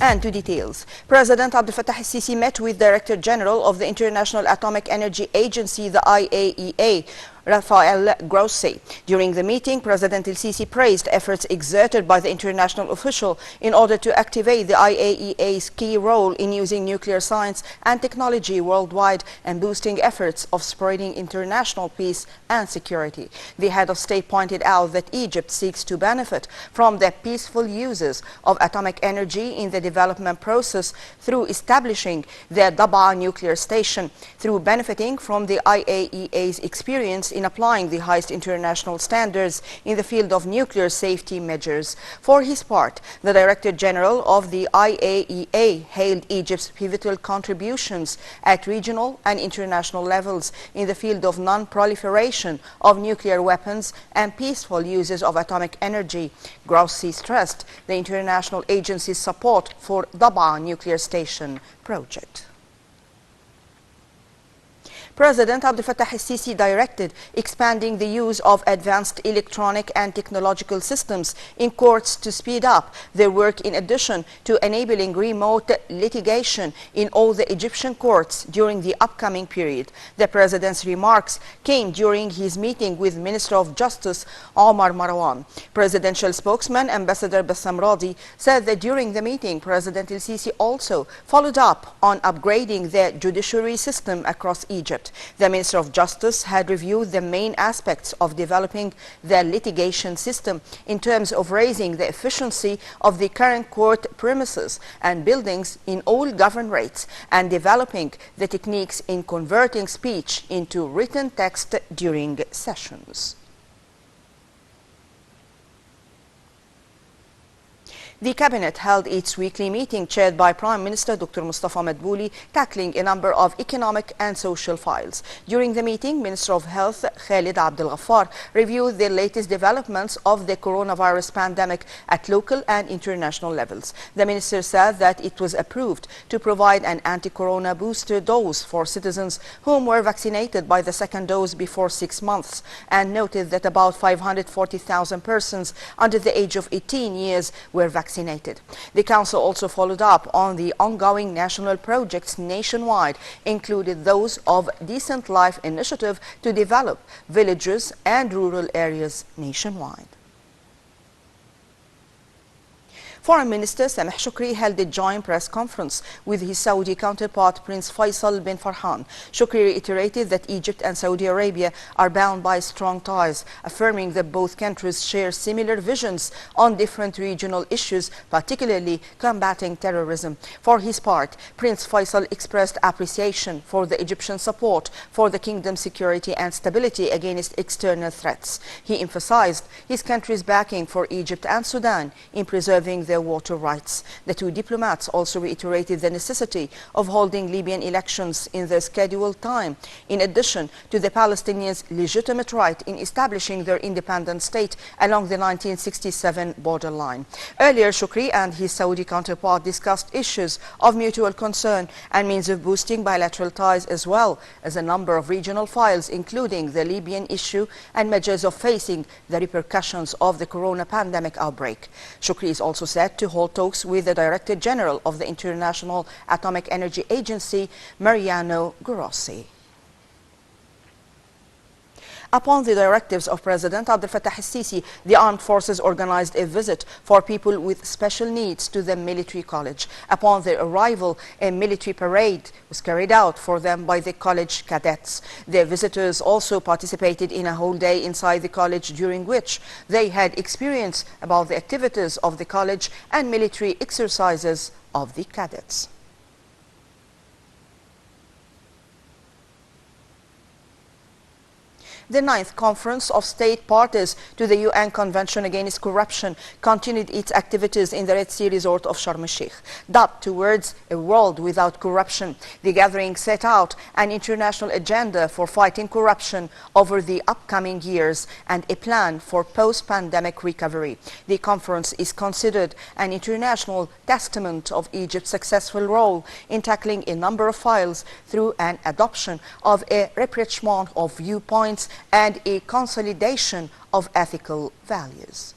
And to details, President Abdel Fattah ElSissi met with Director General of the International Atomic Energy Agency, the IAEA, Rafael Grossi. During the meeting, President ElSissi praised efforts exerted by the international official in order to activate the IAEA's key role in using nuclear science and technology worldwide and boosting efforts of spreading international peace and security. The head of state pointed out that Egypt seeks to benefit from the peaceful uses of atomic energy in the development process through establishing the Dabaa nuclear station, through benefiting from the IAEA's experience in applying the highest international standards in the field of nuclear safety measures. For his part, the Director General of the IAEA hailed Egypt's pivotal contributions at regional and international levels in the field of non-proliferation of nuclear weapons and peaceful uses of atomic energy. Grossi stressed the international agency's support for Dabaa nuclear station project. President Abdel Fattah ElSissi directed expanding the use of advanced electronic and technological systems in courts to speed up their work, in addition to enabling remote litigation in all the Egyptian courts during the upcoming period. The President's remarks came during his meeting with Minister of Justice Omar Marwan. Presidential spokesman Ambassador Bassam Radi said that during the meeting, President ElSissi also followed up on upgrading the judiciary system across Egypt. The Minister of Justice had reviewed the main aspects of developing the litigation system in terms of raising the efficiency of the current court premises and buildings in all governorates and developing the techniques in converting speech into written text during sessions. The Cabinet held its weekly meeting chaired by Prime Minister Dr. Mustafa Madbouli, tackling a number of economic and social files. During the meeting, Minister of Health Khalid Abdel Ghaffar reviewed the latest developments of the coronavirus pandemic at local and international levels. The minister said that it was approved to provide an anti-corona booster dose for citizens whom were vaccinated by the second dose before 6 months, and noted that about 540,000 persons under the age of 18 years were vaccinated. The Council also followed up on the ongoing national projects nationwide, included those of Decent Life Initiative to develop villages and rural areas nationwide. Foreign Minister Sameh Shoukry held a joint press conference with his Saudi counterpart Prince Faisal bin Farhan. Shoukry reiterated that Egypt and Saudi Arabia are bound by strong ties, affirming that both countries share similar visions on different regional issues, particularly combating terrorism. For his part, Prince Faisal expressed appreciation for the Egyptian support for the kingdom's security and stability against external threats. He emphasized his country's backing for Egypt and Sudan in preserving their water rights. The two diplomats also reiterated the necessity of holding Libyan elections in their scheduled time, in addition to the Palestinians' legitimate right in establishing their independent state along the 1967 borderline. Earlier, Shoukry and his Saudi counterpart discussed issues of mutual concern and means of boosting bilateral ties, as well as a number of regional files, including the Libyan issue and measures of facing the repercussions of the corona pandemic outbreak. Shoukry is also said to hold talks with the Director General of the International Atomic Energy Agency, Mariano Grossi. Upon the directives of President Abdel Fattah ElSissi, the armed forces organized a visit for people with special needs to the military college. Upon their arrival, a military parade was carried out for them by the college cadets. The visitors also participated in a whole day inside the college, during which they had experience about the activities of the college and military exercises of the cadets. The 9th Conference of State Parties to the UN Convention Against Corruption continued its activities in the Red Sea resort of Sharm el-Sheikh. Dubbed towards a world without corruption, the gathering set out an international agenda for fighting corruption over the upcoming years and a plan for post-pandemic recovery. The conference is considered an international testament of Egypt's successful role in tackling a number of files through an adoption of a rapprochement of viewpoints and a consolidation of ethical values.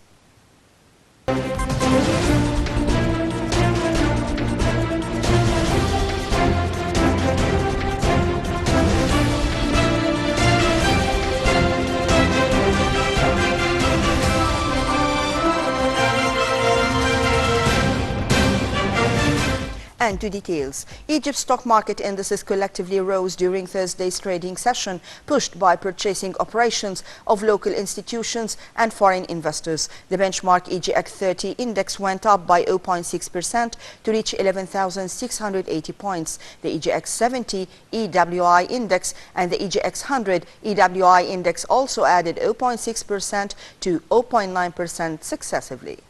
And to details, Egypt's stock market indices collectively rose during Thursday's trading session, pushed by purchasing operations of local institutions and foreign investors. The benchmark EGX 30 index went up by 0.6% to reach 11,680 points. The EGX 70 EWI index and the EGX 100 EWI index also added 0.6% to 0.9% successively.